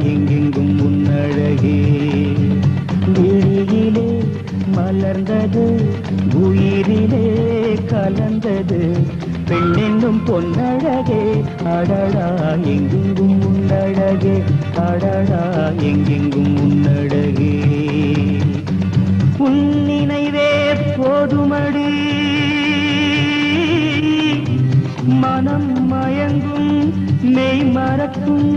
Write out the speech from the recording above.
எங்கெங்கும் உன்னழகே விழியிலே மலர்ந்தது உயிரிலே கலந்தது பெண்ணென்னும் பொன்னழகே அடடா எங்கெங்கும் உன்னழகே அடடா எங்கெங்கும் உன்னழகே உன் நினைவே போதுமடி மனம் மயங்கும் மெய் மறக்கும்